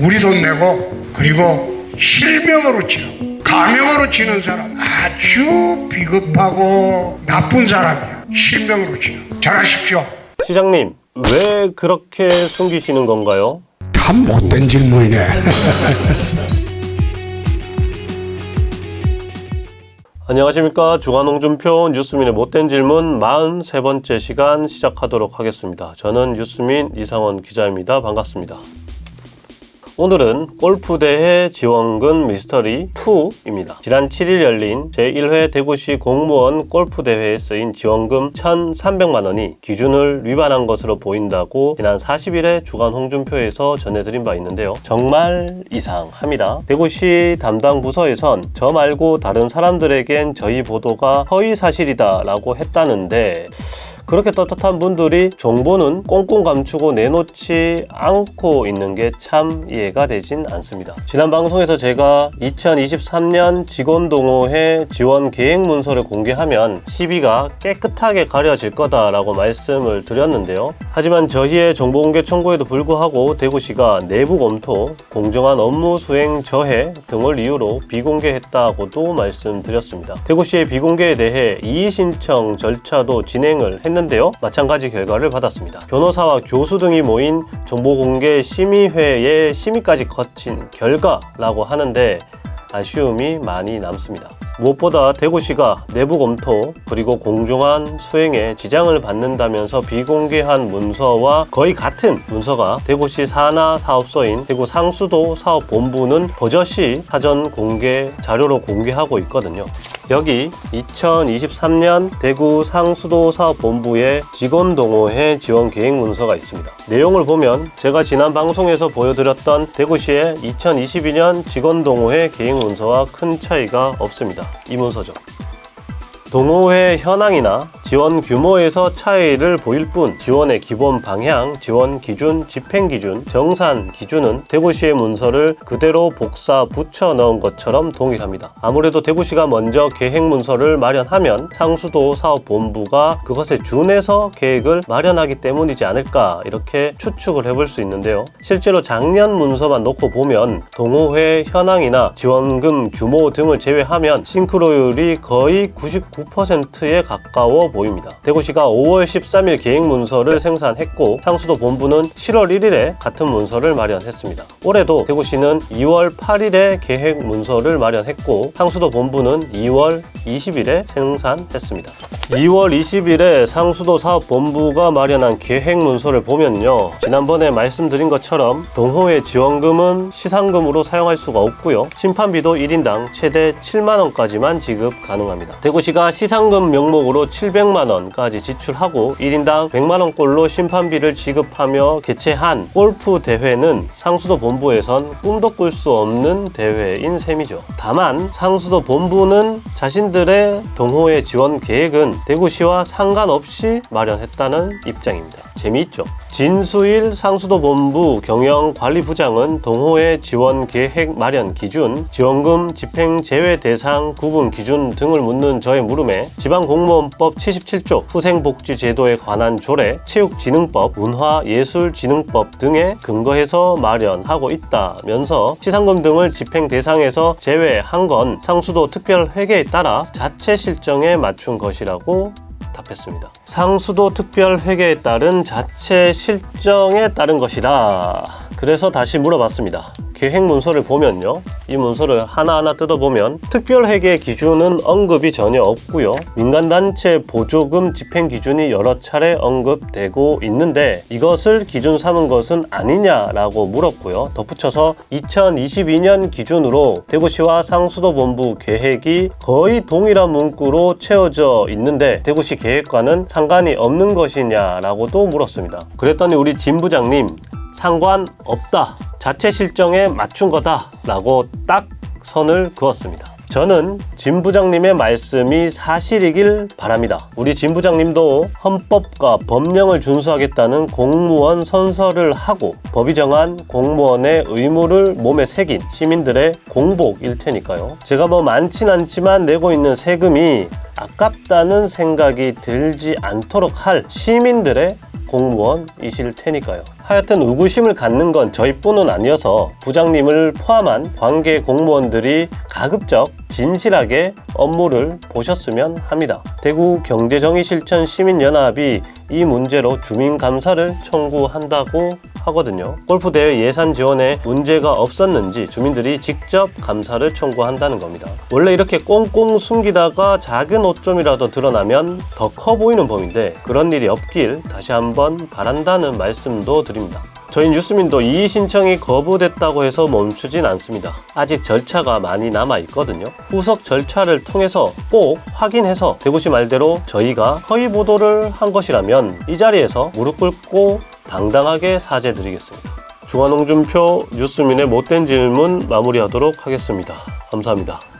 우리 돈 내고 그리고 실명으로 치러 가명으로 치는 사람 아주 비겁하고 나쁜 사람이야. 실명으로 치러. 잘하십시오. 시장님, 왜 그렇게 숨기시는 건가요? 참 못된 질문이네. 안녕하십니까. 주간홍준표 뉴스민의 못된 질문 43번째 시간 시작하도록 하겠습니다. 저는 뉴스민 이상원 기자입니다. 반갑습니다. 오늘은 골프대회 지원금 미스터리 2입니다. 지난 7일 열린 제1회 대구시 공무원 골프대회에 쓰인 지원금 1,300만원이 기준을 위반한 것으로 보인다고 지난 40일에 주간 홍준표에서 전해드린 바 있는데요. 정말 이상합니다. 대구시 담당 부서에선 저 말고 다른 사람들에겐 저희 보도가 허위사실이다 라고 했다는데 그렇게 떳떳한 분들이 정보는 꽁꽁 감추고 내놓지 않고 있는 게 참 이해가 되진 않습니다. 지난 방송에서 제가 2023년 직원동호회 지원 계획 문서를 공개하면 시비가 깨끗하게 가려질 거다라고 말씀을 드렸는데요. 하지만 저희의 정보공개 청구에도 불구하고 대구시가 내부 검토, 공정한 업무 수행 저해 등을 이유로 비공개했다고도 말씀드렸습니다. 대구시의 비공개에 대해 이의 신청 절차도 진행을 했는데요. 마찬가지 결과를 받았습니다. 변호사와 교수 등이 모인 정보공개 심의회의 심의까지 거친 결과라고 하는데 아쉬움이 많이 남습니다. 무엇보다 대구시가 내부 검토 그리고 공정한 수행에 지장을 받는다면서 비공개한 문서와 거의 같은 문서가 대구시 산하 사업소인 대구 상수도 사업본부는 버젓이 사전 공개 자료로 공개하고 있거든요. 여기 2023년 대구 상수도 사업본부의 직원동호회 지원 계획 문서가 있습니다. 내용을 보면 제가 지난 방송에서 보여드렸던 대구시의 2022년 직원동호회 계획 문서와 큰 차이가 없습니다. 이 문서죠. 동호회 현황이나 지원 규모에서 차이를 보일 뿐 지원의 기본 방향, 지원 기준, 집행 기준, 정산 기준은 대구시의 문서를 그대로 복사 붙여 넣은 것처럼 동일합니다. 아무래도 대구시가 먼저 계획 문서를 마련하면 상수도 사업본부가 그것에 준해서 계획을 마련하기 때문이지 않을까 이렇게 추측을 해볼 수 있는데요. 실제로 작년 문서만 놓고 보면 동호회 현황이나 지원금 규모 등을 제외하면 싱크로율이 거의 99%에 가까워 보입니다. 대구시가 5월 13일 계획 문서를 생산했고 상수도 본부는 7월 1일에 같은 문서를 마련했습니다. 올해도 대구시는 2월 8일에 계획 문서를 마련했고 상수도 본부는 2월 20일에 생산했습니다. 2월 20일에 상수도 사업본부가 마련한 계획 문서를 보면요. 지난번에 말씀드린 것처럼 동호회 지원금은 시상금으로 사용할 수가 없고요. 심판비도 1인당 최대 7만원까지만 지급 가능합니다. 대구시가 시상금 명목으로 700만원까지 지출하고 1인당 100만원꼴로 심판비를 지급하며 개최한 골프 대회는 상수도 본부에선 꿈도 꿀 수 없는 대회인 셈이죠. 다만 상수도 본부는 자신들의 동호회 지원 계획은 대구시와 상관없이 마련했다는 입장입니다. 재미있죠? 진수일 상수도 본부 경영관리부장은 동호회 지원 계획 마련 기준, 지원금 집행 제외 대상 구분 기준 등을 묻는 저의 물음에 지방공무원법 77조, 후생복지제도에 관한 조례, 체육진흥법, 문화예술진흥법 등에 근거해서 마련하고 있다면서 시상금 등을 집행 대상에서 제외한 건 상수도 특별회계에 따라 자체 실정에 맞춘 것이라고 답했습니다. 상수도 특별회계에 따른 자체 실정에 따른 것이라. 그래서 다시 물어봤습니다. 계획 문서를 보면요. 이 문서를 하나하나 뜯어보면 특별회계 기준은 언급이 전혀 없고요. 민간단체 보조금 집행 기준이 여러 차례 언급되고 있는데 이것을 기준 삼은 것은 아니냐라고 물었고요. 덧붙여서 2022년 기준으로 대구시와 상수도 본부 계획이 거의 동일한 문구로 채워져 있는데 대구시 계획과는 상관이 없는 것이냐라고도 물었습니다. 그랬더니 우리 진 부장님 상관없다. 자체 실정에 맞춘 거다 라고 딱 선을 그었습니다. 저는 진 부장님의 말씀이 사실이길 바랍니다. 우리 진 부장님도 헌법과 법령을 준수하겠다는 공무원 선서를 하고 법이 정한 공무원의 의무를 몸에 새긴 시민들의 공복일 테니까요. 제가 뭐 많진 않지만 내고 있는 세금이 아깝다는 생각이 들지 않도록 할 시민들의 공무원이실 테니까요. 하여튼 의구심을 갖는 건 저희뿐은 아니어서 부장님을 포함한 관계 공무원들이 가급적 진실하게 업무를 보셨으면 합니다. 대구경제정의실천시민연합이 이 문제로 주민감사를 청구한다고 하거든요. 골프대회 예산 지원에 문제가 없었는지 주민들이 직접 감사를 청구한다는 겁니다. 원래 이렇게 꽁꽁 숨기다가 작은 오점이라도 드러나면 더 커 보이는 범인데 그런 일이 없길 다시 한번 바란다는 말씀도 드립니다. 저희 뉴스민도 이의 신청이 거부됐다고 해서 멈추진 않습니다. 아직 절차가 많이 남아 있거든요. 후속 절차를 통해서 꼭 확인해서 대구시 말대로 저희가 허위 보도를 한 것이라면 이 자리에서 무릎 꿇고 당당하게 사죄드리겠습니다. 주간홍준표 뉴스민의 못된 질문 마무리하도록 하겠습니다. 감사합니다.